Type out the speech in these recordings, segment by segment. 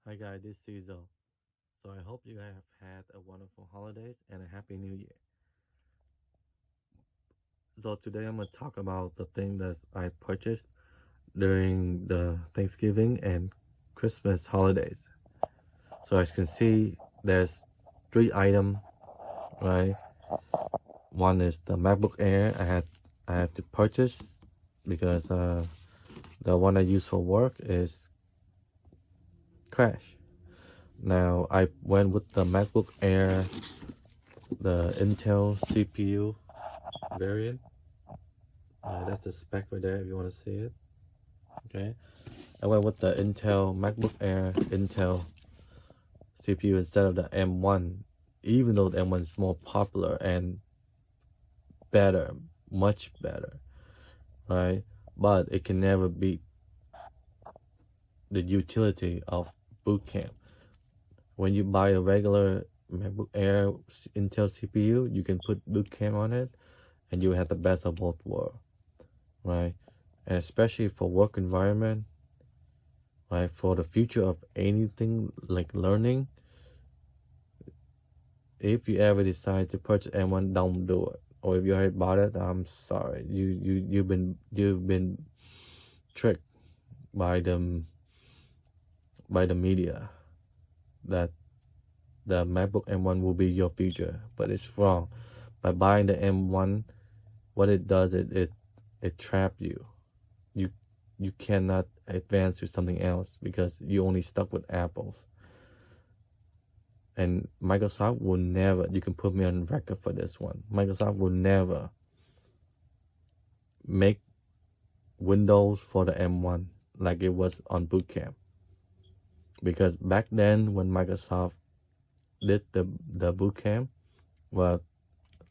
Hi guys, this is Xezo. So I hope you have had a wonderful holidays and a happy new year. So today I'm gonna talk about the thing that I purchased during the Thanksgiving and Christmas holidays. So as you can see, there's three items, right? One is the MacBook Air I have to purchase because the one I use for work is crash. Now I went with the MacBook Air, the Intel CPU variant. That's the spec right there if you want to see it. Okay, I went with the Intel MacBook Air Intel CPU instead of the M1, even though the M1 is more popular and better, much better, right? But it can never beat the utility of boot camp. When you buy a regular MacBook Air Intel CPU, you can put boot camp on it, and you have the best of both worlds, right? And especially for work environment, right? For the future of anything like learning, if you ever decide to purchase M1, don't do it. Or if you already bought it, I'm sorry. You've been tricked by the media that the MacBook M1 will be your future, but it's wrong. By buying the M1, what it does, it traps you. You you cannot advance to something else because you only stuck with Apples. And Microsoft will never, you can put me on record for this one, Microsoft will never make Windows for the M1 like it was on Boot Camp. Because back then when Microsoft did the Boot Camp, well,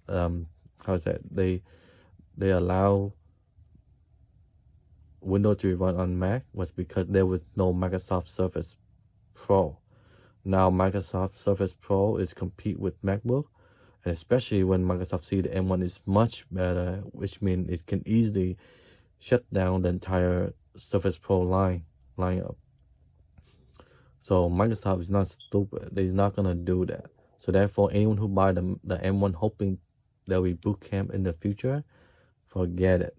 how is that? They allow Windows to run on Mac was because there was no Microsoft Surface Pro. Now Microsoft Surface Pro is compete with MacBook, and especially when Microsoft see the M1 is much better, which means it can easily shut down the entire Surface Pro lineup. So Microsoft is not stupid. They're not gonna do that. So therefore, anyone who buy the M1 hoping there will be boot camp in the future, forget it.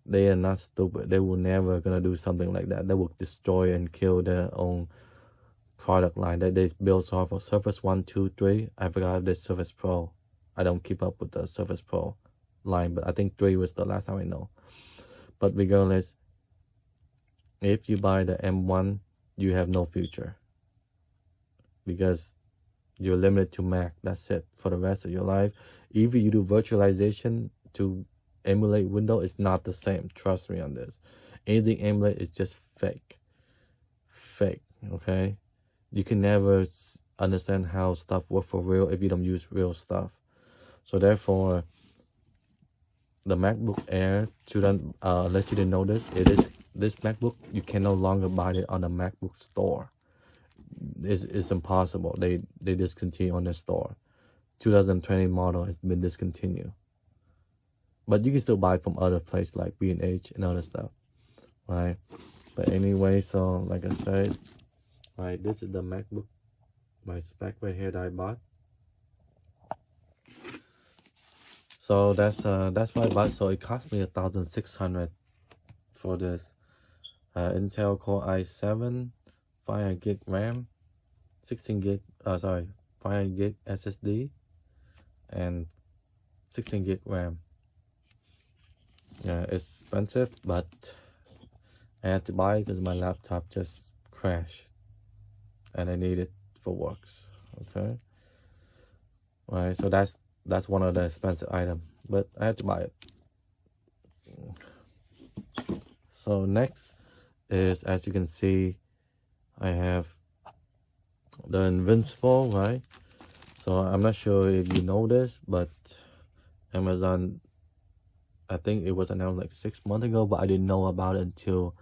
They are not stupid. They will never gonna do something like that. They will destroy and kill their own product line that they built off of Surface 1, 2, 3. I forgot the Surface Pro. I don't keep up with the Surface Pro line, but I think 3 was the last time I know. But regardless, if you buy the M1, you have no future because you're limited to Mac. That's it for the rest of your life. Even you do virtualization to emulate Windows, it's not the same. Trust me on this. Anything emulate is just fake. Okay? You can never understand how stuff work for real if you don't use real stuff. So therefore, the MacBook Air, unless you didn't know this MacBook, you can no longer buy it on the MacBook store. It's impossible. They discontinue on the store. 2020 model has been discontinued. But you can still buy from other places like B&H and other stuff, right? But anyway, so like I said, right, this is the MacBook, my spec right here that I bought. So that's what I bought. So it cost me 1,600 for this Intel Core i7, 500 gig RAM, 500 gig SSD, and 16 gig RAM. Yeah, it's expensive, but I had to buy it because my laptop just crashed and I need it for works. Okay, right, so that's one of the expensive items, but I had to buy it. So next is, as you can see, I have the Invincible, right? So I'm not sure if you know this, but Amazon, I think it was announced like 6 months ago, but I didn't know about it until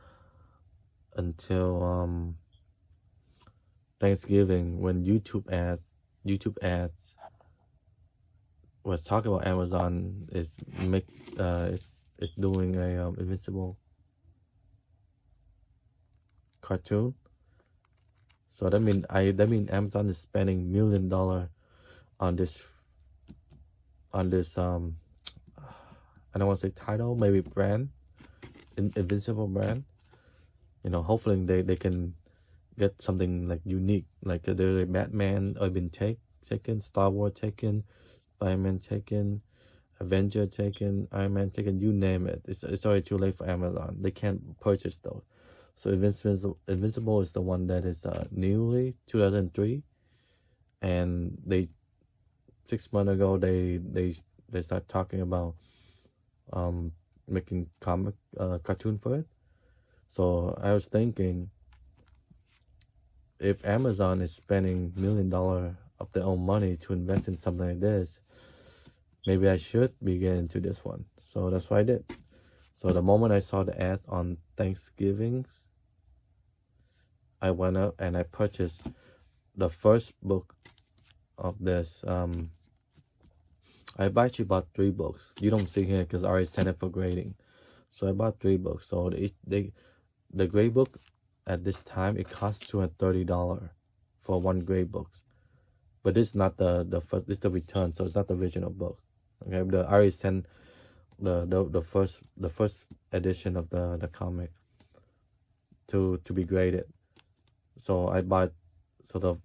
Thanksgiving when YouTube ads was talking about Amazon is doing a Invincible cartoon. So that mean Amazon is spending $1 million on this I don't want to say title, maybe brand, invincible brand. You know, hopefully they can get something like unique, like there's a Batman been taken, Star Wars taken, Spider-Man taken, Avenger taken, Iron Man taken, you name it. It's already too late for Amazon. They can't purchase those. So Invincible is the one that is newly 2003, and they 6 months ago they start talking about making cartoon for it. So I was thinking, if Amazon is spending $1 million of their own money to invest in something like this, maybe I should be getting into this one. So that's what I did. So the moment I saw the ads on Thanksgivings, I went up and I purchased the first book of this. I actually bought 3 books. You don't see here because I already sent it for grading. So I bought 3 books. So the grade book at this time, it costs $230 for one grade book. But this is not the first. This is the return, so it's not the original book. Okay, I already sent the first edition of the comic to be graded. So I bought, so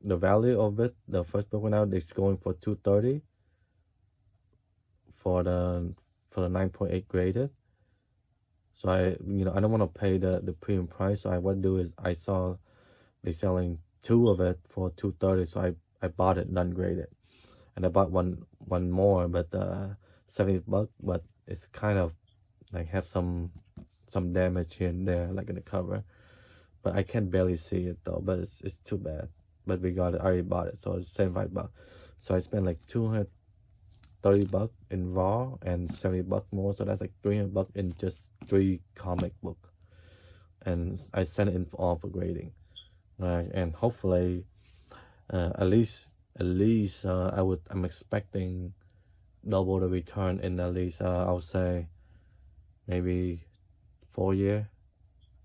the value of it, the first book went out, it's going for $230 for the 9.8 graded. So I don't want to pay the premium price. So what I do is, I saw they selling 2 of it for $230, so I bought it non-graded, and I bought one more, but $70, but it's kind of like have some damage here and there, like in the cover, but I can barely see it though. But it's too bad. But we got it. I already bought it, so it's $75. So I spent like $230 in raw and $70 more, so that's like $300 in just 3 comic book, and I sent it in all for grading. And hopefully, at least I'm expecting double the return in at least I would say maybe 4 year,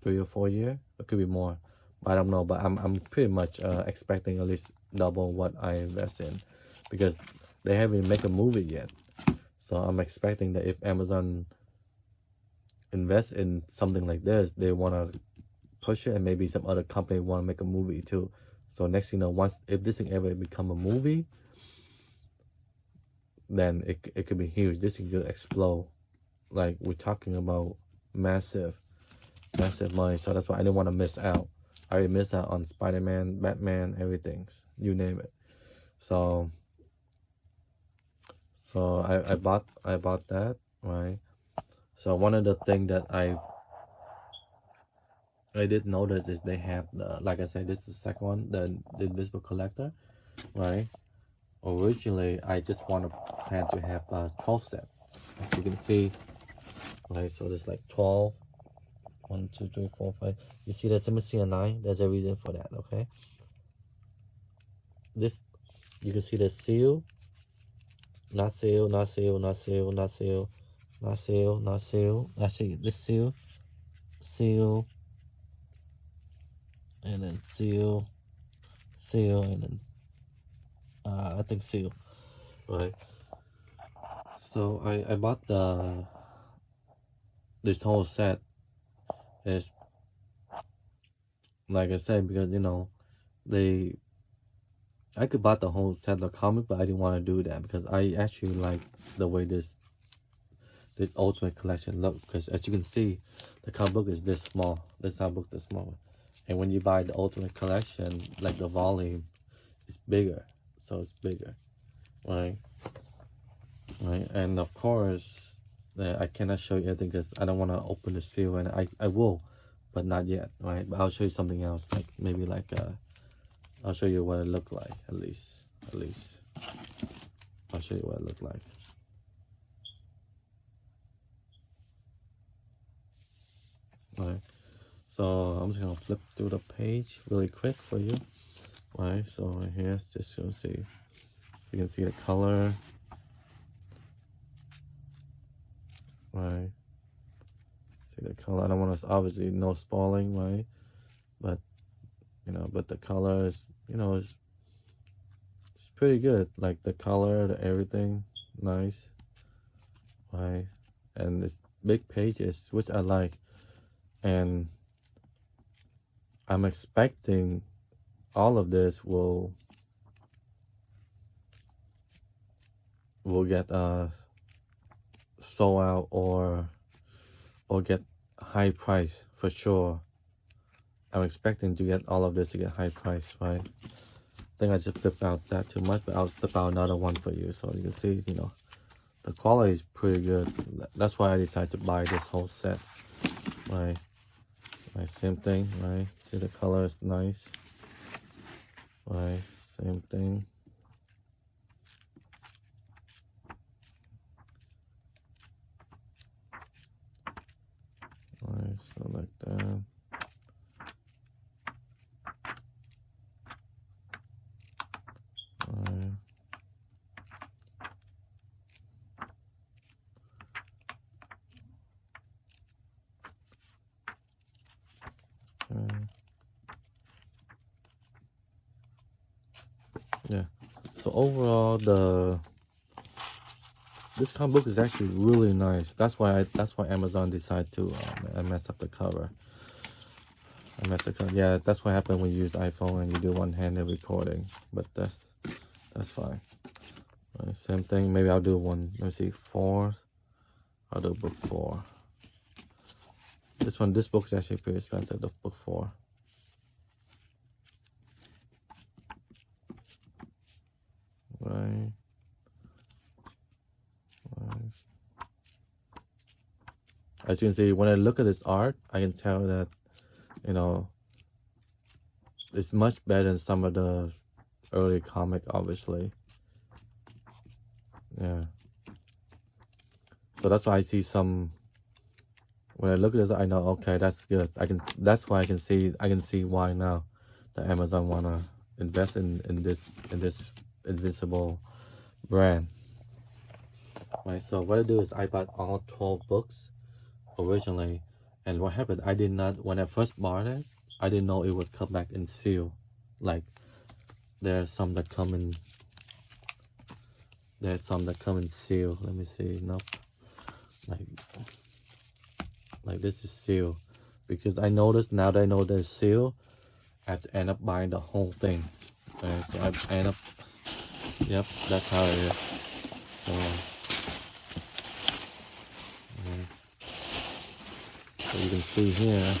3 or 4 year. It could be more, I don't know. But I'm pretty much expecting at least double what I invest in, because they haven't made a movie yet. So I'm expecting that if Amazon invests in something like this, they want to push it, and maybe some other company want to make a movie too. So next thing you know, if this thing ever become a movie, then it could be huge. This thing could explode. Like, we're talking about massive money. So that's why I didn't want to miss out. I already missed out on Spider-Man, Batman, everything, you name it. So I bought that, right? So one of the things that I did notice is they have like I said, this is the second one, the Invisible Collector, right? Originally, I just plan to have 12 sets, as you can see, right? So there's like 12. 1, 2, 3, 4, 5. You see that missing a 9? There's a reason for that, okay? This, you can see the seal, not seal, not seal, not seal, not seal, not seal, not seal. Actually, this seal, and then seal, and then I think seal, right? So I bought this whole set. Is, like I said, because I could buy the whole set of comic, but I didn't want to do that because I actually like the way this Ultimate Collection look. Because as you can see, the comic book is this small. This comic book is small, and when you buy the Ultimate Collection, like the volume is bigger, so it's bigger, right? And of course, I cannot show you anything because I don't want to open the seal, and I will, but not yet, right? But I'll show you something else, like maybe like I'll show you what it looked like, at least I'll show you what it looked like. Right, so I'm just gonna flip through the page really quick for you, right? So right here, just to see, you can see the color, right? See the color. I don't want to, obviously no spoiling, right? but but the color is, it's pretty good. Like the color, everything, nice, right? And it's big pages, which I like, and I'm expecting all of this will get sold out or get high price for sure. I'm expecting to get all of this to get high price, right? I think I just flipped out that too much, but I'll flip out another one for you so you can see, the quality is pretty good. That's why I decided to buy this whole set, right? Same thing, right? See, the color is nice, right? Same thing. Right, so like that. Right. Okay. Yeah. So overall, this comic book is actually really nice. That's why Amazon decided to mess up the cover. I messed the cover. Yeah, that's what happened when you use iPhone and you do one-handed recording. But that's fine. Same thing. Maybe I'll do one. Let me see, 4. I'll do book 4. This book is actually pretty expensive. The book 4. Right. As you can see, when I look at this art, I can tell that, it's much better than some of the early comic, obviously. Yeah. So that's why I see some. When I look at this, I know, okay, that's good. That's why I can see why now the Amazon wanna invest in this invisible brand. Right. So what I do is I bought all 12 books originally, and what happened, I did not, when I first bought it, I didn't know it would come back in seal. Like there's some that come in seal. Let me see. Nope. Like this is seal, because I noticed, now that I know there's seal, I have to end up buying the whole thing. Okay, so I end up, yep, that's how it is. So you can see here,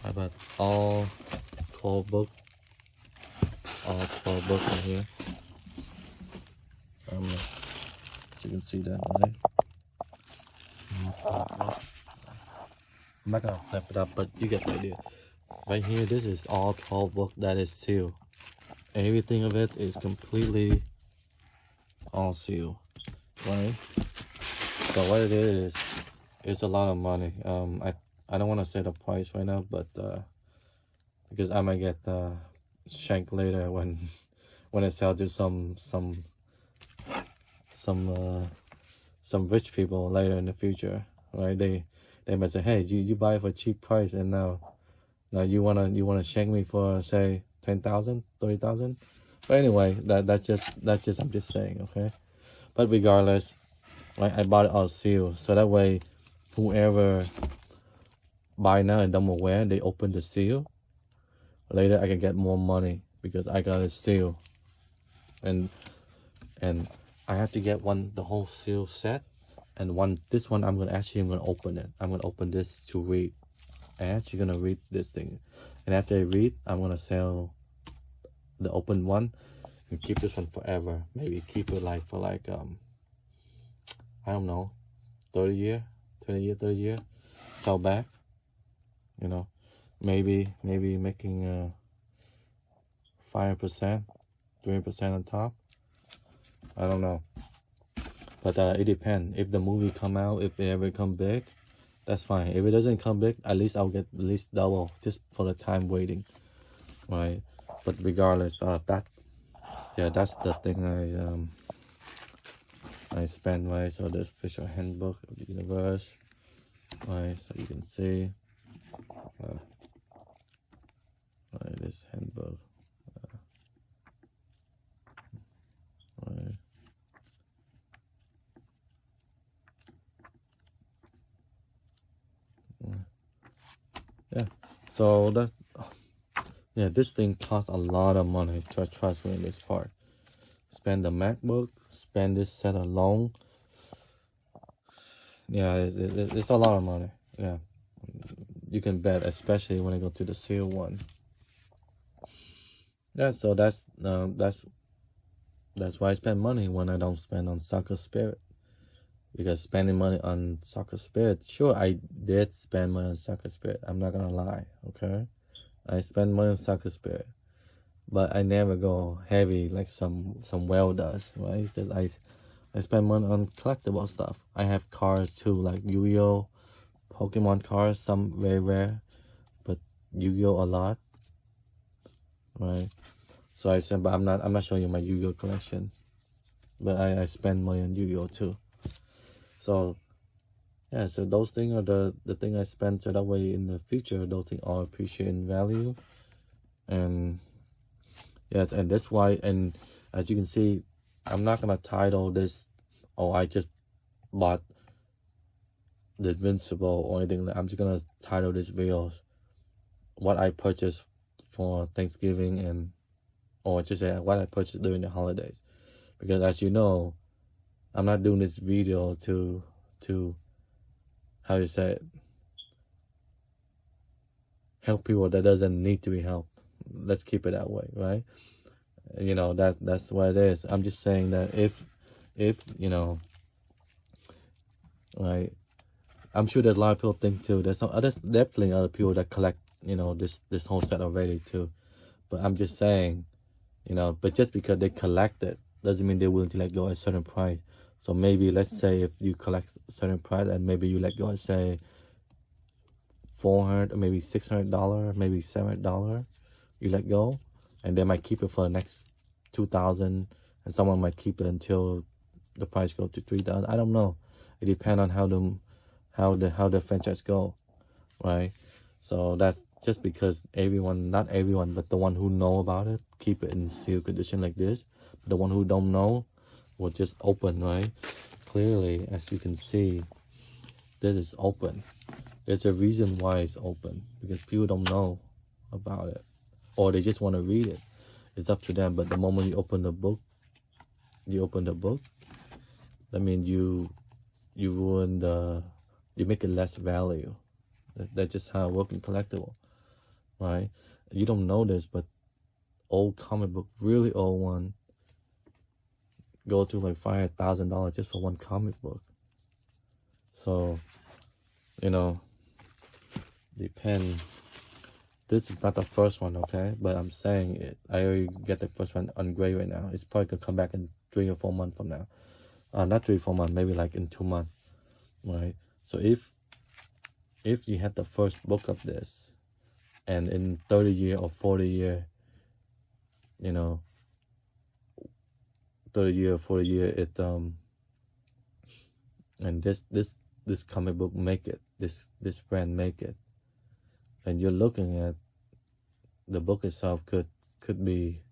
I bought all 12 books. All 12 books in here. So you can see that, right? I'm not gonna flip it up, but you get the idea. Right here, this is all 12 books that is sealed. Everything of it is completely all sealed, right? So what it is, it's a lot of money. I don't want to say the price right now, but because I might get shanked later when I sell to some rich people later in the future, right? They might say, hey, you buy it for a cheap price, and now you wanna shank me for, say, 10,000, 30,000. But anyway, that's just I'm just saying, okay. But regardless, right, I bought it all sealed, so that way whoever buy now and don't aware, they open the seal, later I can get more money because I got it sealed. And I have to get the whole seal set, and this one I'm gonna open it. I'm gonna open this to read. I'm actually gonna read this thing, and after I read, I'm gonna sell the open one and keep this one forever. Maybe keep it like for I don't know, 30 year, 20 year, 30 year, sell back. Maybe making 5%, 3% on top. I don't know, but it depends. If the movie come out, if they ever come big, that's fine. If it doesn't come big, at least I'll get at least double just for the time waiting, right? But regardless, that's the thing I spend, right? So this official handbook of the universe. Right, so you can see this handbook. Right. Yeah, so that, yeah, this thing costs a lot of money. Trust me in this part. Spend the MacBook, spend this set alone. Yeah, it's a lot of money. Yeah, you can bet, especially when I go to the seal one. Yeah, so that's why I spend money when I don't spend on Soccer Spirit. Because spending money on Soccer Spirit, sure, I did spend money on Soccer Spirit. I'm not gonna lie, okay? I spend money on Soccer Spirit, but I never go heavy like some whale does, right? Because I spend money on collectible stuff. I have cards too, like Yu-Gi-Oh, Pokemon cards, some very rare, but Yu-Gi-Oh a lot, right? So I said, but I'm not showing you my Yu-Gi-Oh collection, but I spend money on Yu-Gi-Oh too. So yeah, so those things are the thing I spend, so that way in the future those things all appreciate in value. And yes, and that's why, and as you can see, I'm not gonna title this, oh, I just bought the Invincible or anything. I'm just gonna title this video what I purchased for Thanksgiving, and or just say what I purchased during the holidays. Because as you know, I'm not doing this video to how you say it, help people that doesn't need to be helped. Let's keep it that way, right? You know, that's what it is. I'm just saying that if you know, right, I'm sure there's a lot of people think too. There's definitely other people that collect, you know, this whole set already too. But I'm just saying, you know, but just because they collect it doesn't mean they're willing to let go at a certain price. So maybe let's say if you collect a certain price and maybe you let go at say $400 or maybe $600, maybe $700, you let go, and they might keep it for the next 2,000, and someone might keep it until the price goes to 3,000. I don't know. It depends on how the franchise go, right? So that's just because everyone, not everyone, but the one who know about it, keep it in sealed condition like this. But the one who don't know will just open, right? Clearly, as you can see, this is open. There's a reason why it's open, because people don't know about it, or they just want to read it. It's up to them. But the moment you open the book, that means you ruin you make it less value. That's just how it works in collectible, right? You don't know this, but old comic book, really old one, go to like $5,000 just for one comic book. So, you know, depend. This is not the first one, okay? But I'm saying it. I already get the first one on gray right now. It's probably gonna come back in 3 or 4 months from now. Not 3 or 4 months, maybe like in 2 months, right? So if you had the first book of this, and in 30 year or 40 year, you know, 30 year or 40 year, it and this comic book make it, this brand make it, and you're looking at the book itself could be,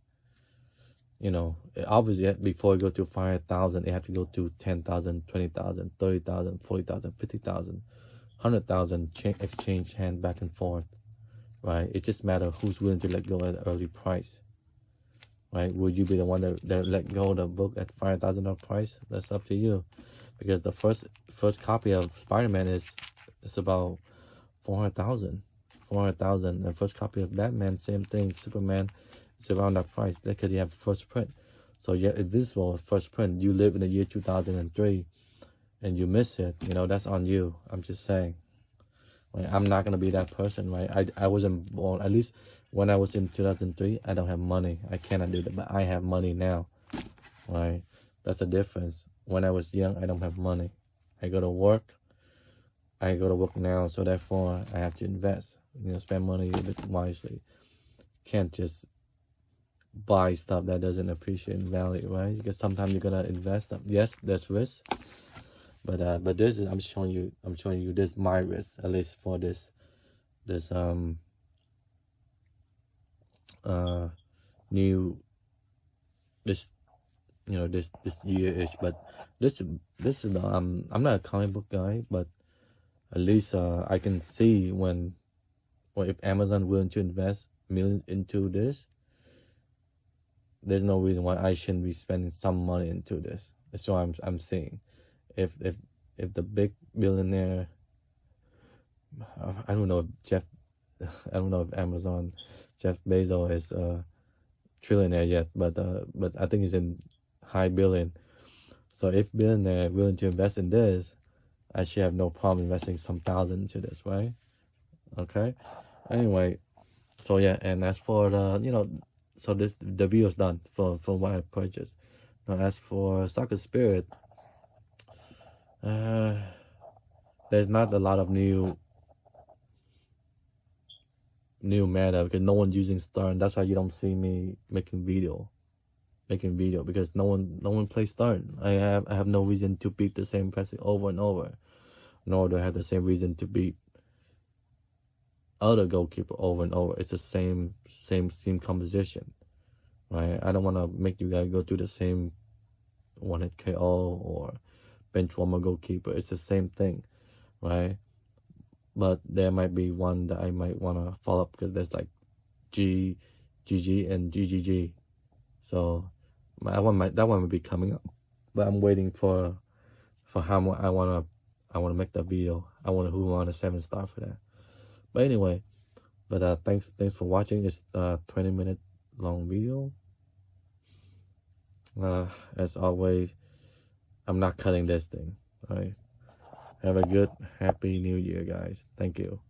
you know, obviously before you go to 5,000, it have to go to 10,000, 20,000, 30,000, 40,000, 50,000, 100,000 exchange hand back and forth, right? It just matters who's willing to let go at an early price, right? Would you be the one that let go of the book at $5,000 price? That's up to you, because the first copy of Spider-Man is about 400,000. And first copy of Batman, same thing. Superman, it's around that price because you have first print. So yeah, Invincible first print. You live in the year 2003, and you miss it. You know, that's on you. I'm just saying. Right? I'm not gonna be that person, right? I wasn't born. At least when I was in 2003, I don't have money. I cannot do that, but I have money now, right? That's the difference. When I was young, I don't have money. I go to work now, so therefore I have to invest. You know, spend money a bit wisely. Can't just buy stuff that doesn't appreciate in value, right? Because sometimes you're gonna invest them. Yes, there's risk, But this is I'm showing you this my risk, at least for this new this this year-ish. But this is I'm not a comic book guy, but at least I can see when if Amazon willing to invest millions into this, there's no reason why I shouldn't be spending some money into this. That's what I'm saying. If the big billionaire, I don't know if I don't know if Amazon, Jeff Bezos is a trillionaire yet, but I think he's in high billion. So if billionaire willing to invest in this, I should have no problem investing some thousand into this, right? Okay. Anyway, so yeah, and as for the so the video's done for what I purchased. Now as for Soccer Spirit, there's not a lot of new meta because no one's using Stern. That's why you don't see me making video because no one plays Stern. I have no reason to beat the same pressing over and over, nor do I have the same reason to beat other goalkeeper over and over. It's the same composition, right? I don't want to make you guys go through the same one-hit KO or bench warmer goalkeeper. It's the same thing, right? But there might be one that I might want to follow up because there's like GG and GGG. So that one might be coming up, but I'm waiting for how I want to make that video. I want a 7-star for that. But anyway, thanks for watching. It's a 20-minute long video. As always, I'm not cutting this thing. All right. Have a good, happy New Year, guys. Thank you.